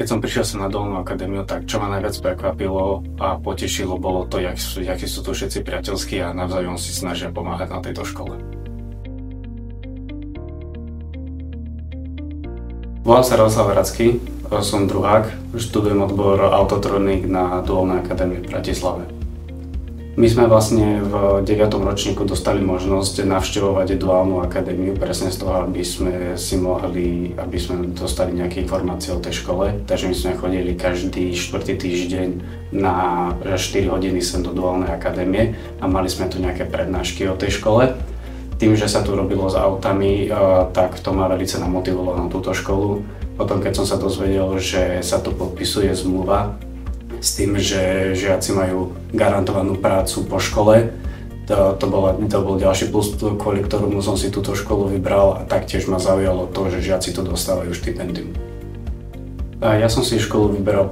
Keď som prišiel sem na Dolnú akadémiu, tak čo ma najviac prekvapilo a potešilo, bolo to, akí sú tu všetci priateľskí a navzájom si snažia pomáhať na tejto škole. Volám sa Radoslav Racký, som druhák, študujem odbor autotronik na Duálnej akadémii v Bratislave. My sme vlastne v 9. ročníku dostali možnosť navštevovať Duálnu akadémiu presne z toho, aby sme dostali nejaké informácie o tej škole. Takže my sme chodili každý 4. týždeň na 4 hodiny sem do Duálnej akadémie a mali sme tu nejaké prednášky o tej škole. Tým, že sa tu robilo s autami, tak to ma veľmi namotivovalo na túto školu. Potom, keď som sa dozvedel, že sa tu podpisuje zmluva s tým, že žiaci majú garantovanú prácu po škole, to bol ďalší plus, kvôli ktorému som si túto školu vybral, a taktiež ma zaujalo to, že žiaci tu dostávajú štipendium. A ja som si školu vyberal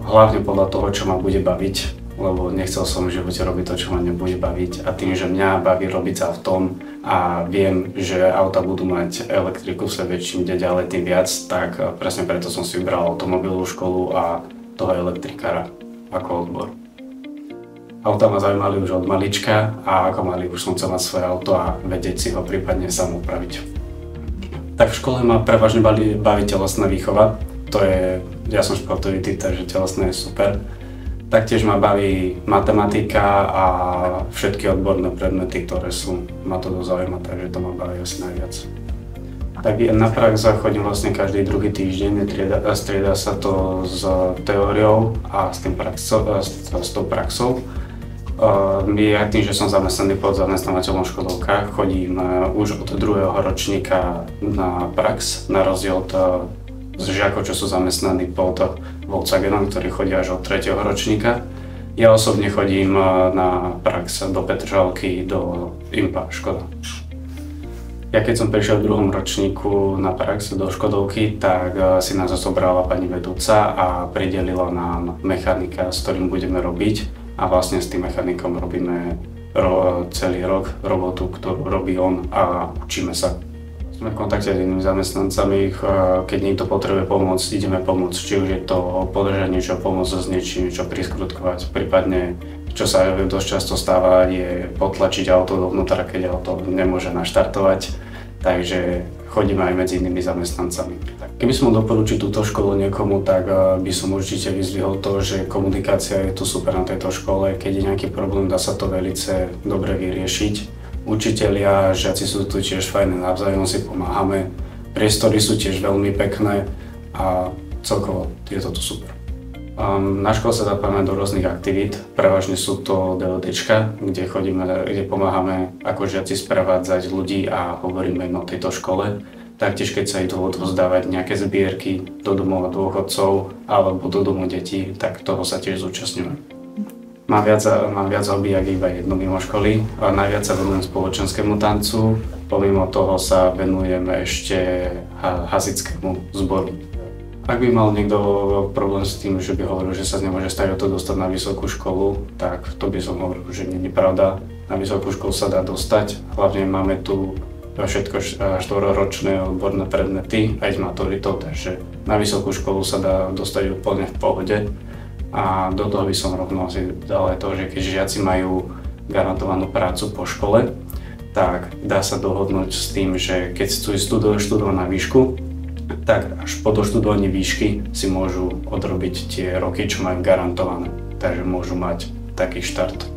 hlavne podľa toho, čo ma bude baviť, lebo nechcel som v živote robiť to, čo ma nebude baviť, a tým, že mňa baví robiť s autom a viem, že auta budú mať elektriku v sebe, čím ide ďalej, tým viac, tak presne preto som si vybral automobilovú školu a toho elektrikára ako odbor. Auta ma zaujímali už od malička a ako malý už som chcel mať svoje auto a vedieť si ho prípadne sám upraviť. Tak v škole ma prevažne baví telesná výchova. Ja som športový typ, takže telesné je super. Taktiež ma baví matematika a všetky odborné predmety, ktoré ma to dosť zaujíma, takže to ma baví asi najviac. Tak na prax chodím vlastne každý druhý týždeň, strieda sa to s teóriou a s tou praxou. Ja tým, že som zamestnaný pod zamestnávateľom v škodovkách, chodím už od 2. ročníka na prax, na rozdiel od žiakov, čo sú zamestnaní pod Volkswagenom, ktorí chodia až od 3. ročníka. Ja osobne chodím na prax do Petržalky, do IMPA Škoda. Ja keď som prišiel v 2. ročníku na prax do Škodovky, tak si nás zobrala pani vedúca a pridelila nám mechanika, s ktorým budeme robiť, a vlastne s tým mechanikom robíme celý rok robotu, ktorú robí on, a učíme sa. Sme v kontakte s inými zamestnancami, keď niekto potrebuje pomôcť, ideme pomôcť, či už je to podržať niečo, pomôcť s niečím, niečo priskrutkovať, prípadne čo sa dosť často stáva, je potlačiť auto dovnútra, keď auto nemôže naštartovať, takže chodíme aj medzi inými zamestnancami. Keby som mal doporučiť túto školu niekomu, tak by som určite vyzdvihol to, že komunikácia je tu super na tejto škole. Keď je nejaký problém, dá sa to velice dobre vyriešiť. Učitelia, žiaci sú tu tiež fajné, navzájom si pomáhame, priestory sú tiež veľmi pekné a celkovo je to tu super. Na škole sa zapájame do rôznych aktivít, prevažne sú to DLDčka, kde pomáhame ako žiaci sprevádzať ľudí a hovoríme im o tejto škole. Taktiež keď sa idú odovzdávať nejaké zbierky do domova dôchodcov alebo do domu detí, tak toho sa tiež zúčastňujeme. Mám viac hobby, jak iba jedno mimo školy. Najviac sa venujem spoločenskému tancu, pomimo toho sa venujeme ešte hasičskému zboru. Ak by mal niekto problém s tým, že by hovoril, že sa nemôže stať o to dostať na vysokú školu, tak to by som hovoril, že nie je pravda. Na vysokú školu sa dá dostať, hlavne máme tu všetko 4-ročné odborné predmety aj s maturitou, takže na vysokú školu sa dá dostať úplne v pohode. A do toho by som rovno si dal aj to, že keď žiaci majú garantovanú prácu po škole, tak dá sa dohodnúť s tým, že keď chcú študovať na výšku, tak až po doštudovaní výšky si môžu odrobiť tie roky, čo majú garantované. Takže môžu mať taký štart.